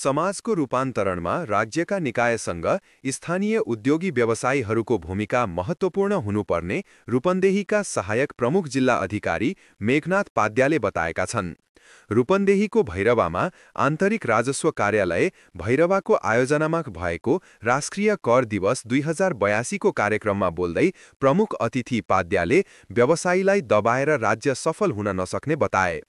समाजको रूपान्तरणमा राज्यका निकायसँग स्थानीय उद्योगी व्यवसायीहरूको भूमिका महत्त्वपूर्ण हुनुपर्ने रूपन्देहीका सहायक प्रमुख जिल्ला अधिकारी मेघनाथ पाद्याले बताएका छन्। रूपन्देहीको भैरवामा आन्तरिक राजस्व कार्यालय भैरवाको आयोजनामा भएको राष्ट्रिय कर दिवस 2082 को कार्यक्रममा बोल्दै प्रमुख अतिथि पाद्याले व्यवसायीलाई दबाएर राज्य सफल हुन नसक्ने बताए।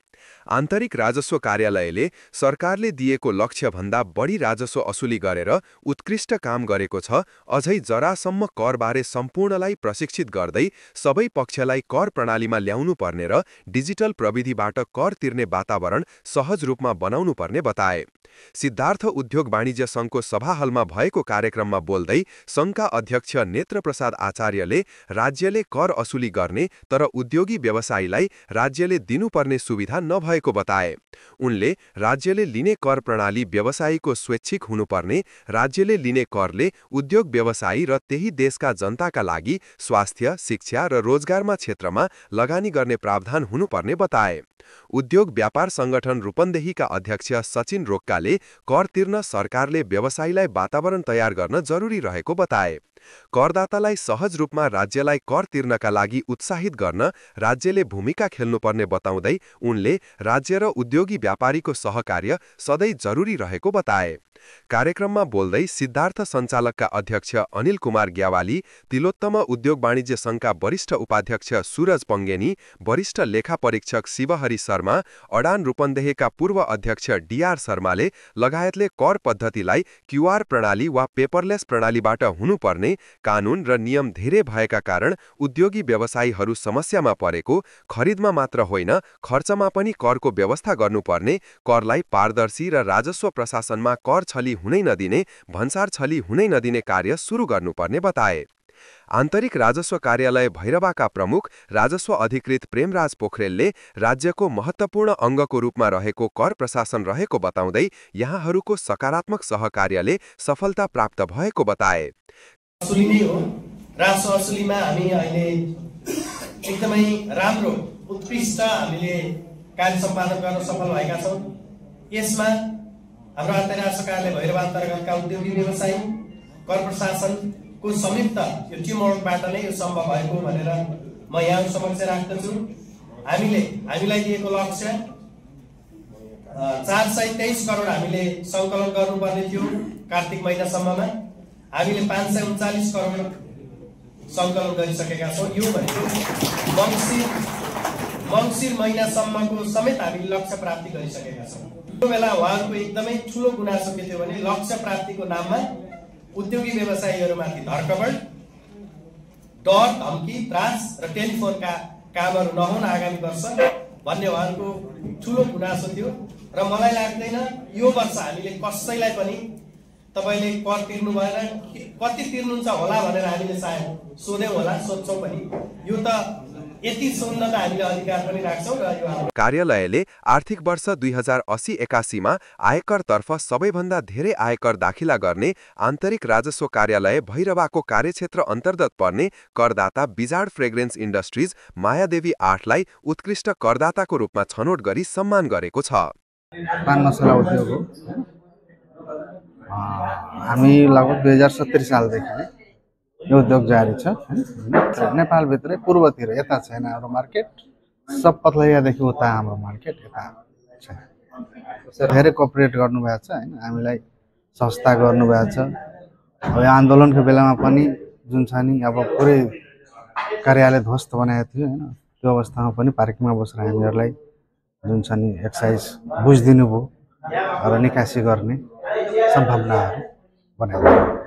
आन्तरिक राजस्व कार्यालयले सरकारले दिएको लक्ष्यभन्दा बढी राजस्व असुली गरेर उत्कृष्ट काम गरेको छ। अझै जरासम्म करबारे सम्पूर्णलाई प्रशिक्षित गर्दै सबै पक्षलाई कर प्रणालीमा ल्याउनु पर्ने र डिजिटल प्रविधिबाट कर तिर्ने वातावरण सहज रूपमा बनाउनु पर्ने बताए। सिद्धार्थ उद्योग वाणिज्य संघको सभाहलमा भएको कार्यक्रममा बोल्दै संघका अध्यक्ष नेत्रप्रसाद आचार्यले राज्यले कर असुली गर्ने तर उद्योगी व्यवसायीलाई राज्यले दिनुपर्ने सुविधा नभएको बताए। उनले राज्यले लिने कर प्रणाली व्यवसायीको स्वैच्छिक हुनुपर्ने, राज्यले लिने करले उद्योग व्यवसायी र त्यही देशका जनताका लागि स्वास्थ्य, शिक्षा र रोजगारमा क्षेत्रमा लगानी गर्ने प्रावधान हुनुपर्ने बताए। उद्योग व्यापार संगठन रूपन्देहीका अध्यक्ष सचिन रोक्काले कर तिर्न सरकारले व्यवसायीलाई वातावरण तयार गर्न जरुरी रहेको बताए। करदातालाई सहज रूपमा राज्यलाई कर तिर्नका लागि उत्साहित गर्न राज्यले भूमिका खेल्नुपर्ने बताउँदै उनले राज्य र उद्योगी व्यापारीको सहकार्य सधैँ जरुरी रहेको बताए। कार्यक्रममा बोल्दै सिद्धार्थ सञ्चालकका अध्यक्ष अनिल कुमार ग्यावाली, तिलोत्तम उद्योग वाणिज्य संघका वरिष्ठ उपाध्यक्ष सूरज पंगेनी, वरिष्ठ लेखा परीक्षक शिवहरि शर्मा, अडान रूपन्देहीका पूर्व अध्यक्ष डीआर शर्माले लगायतले कर पद्धतिलाई क्यूआर प्रणाली वा पेपरलेस प्रणालीबाट हुनुपर्ने, कानून र नियम धेरै भएका कारण उद्योगी व्यवसायीहरू समस्यामा परेको, खरिदमा मात्र होइन खर्चमा पनि करको व्यवस्था गर्नुपर्ने, करलाई पारदर्शी र राजस्व प्रशासनमा कर छली हुनै नदिने, भन्सार छली हुनै नदिने कार्य सुरु गर्नुपर्ने बताए। आन्तरिक राजस्व कार्यालय भैरवाका प्रमुख राजस्व अधिकृत प्रेमराज पोखरेलले राज्यको महत्त्वपूर्ण अङ्गको रूपमा रहेको कर प्रशासन रहेको बताउँदै यहाँहरूको सकारात्मक सहकार्यले सफलता प्राप्त भएको बताए। असुली नै हो। राजस्व असुलीमा हामी अहिले एकदमै राम्रो उत्कृष्ट हामीले कार्य सम्पादन गर्न सफल भएका छौँ। यसमा हाम्रो आन्तरिक राजस्व कार्यालय भैरवा अन्तर्गतका उद्योगी व्यवसायी कर प्रशासनको संयुक्त यो टिमवर्कबाट नै यो सम्भव भएको भनेर म यहाँ समक्ष राख्दछु। हामीलाई दिएको लक्ष्य 423 करोड हामीले सङ्कलन गर्नुपर्ने थियो कार्तिक महिनासम्ममा। हामीले 539 करोड सङ्कलन गरिसकेका छौँ। यो भनेको मङ्सिर महिनासम्मको समेत हामीले लक्ष्य प्राप्ति गरिसकेका छौँ। त्यो बेला उहाँहरूको एकदमै ठुलो गुनासो के थियो भने लक्ष्य प्राप्तिको नाममा उद्योगी व्यवसायीहरूमाथि धरकबड, डर, धम्की, त्रास र टेलिफोनका कामहरू नहुन आगामी वर्ष भन्ने उहाँहरूको ठुलो गुनासो थियो। र मलाई लाग्दैन यो वर्ष हामीले कसैलाई पनि तपाईले कर तिर्नु भएन, कति तिर्नुहुन्छ होला भनेर हामीले सायद सोध्यौं होला, सोध्छौं पनि। यो त यति सोध्न त हामीले अधिकार पनि राख्छौं र यो कार्यालयले आर्थिक वर्ष 2080-81 मा आयकरतर्फ सबैभन्दा धेरै आयकर दाखिला गर्ने आन्तरिक राजस्व कार्यालय भैरवाको कार्यक्षेत्र अन्तर्गत पर्ने करदाता विजार्ड फ्रेग्रेन्स इन्डस्ट्रिज मायादेवी 8 लाई उत्कृष्ट करदाताको रूपमा छनौट गरी सम्मान गरेको छ। पान मसला उद्योग हो। हामी लगभग 2070 सालदेखि यो उद्योग जारी छ। नेपालभित्रै पूर्वतिर यता छैन हाम्रो मार्केट, सब पथलैयादेखि उता हाम्रो मार्केट यता छ। धेरै कोअपरेट गर्नुभएको छ हैन, हामीलाई संस्था गर्नुभएको छ। अब आन्दोलनको बेलामा पनि जुन छ नि अब पुरै कार्यालय ध्वस्त बनाएको थियो हैन, त्यो अवस्थामा पनि पार्किङमा बसेर हामीहरूलाई जुन छ नि एक्साइज बुझिदिनु भयो र निकासी गर्ने सम्भावनाहरू बनाइदिनु।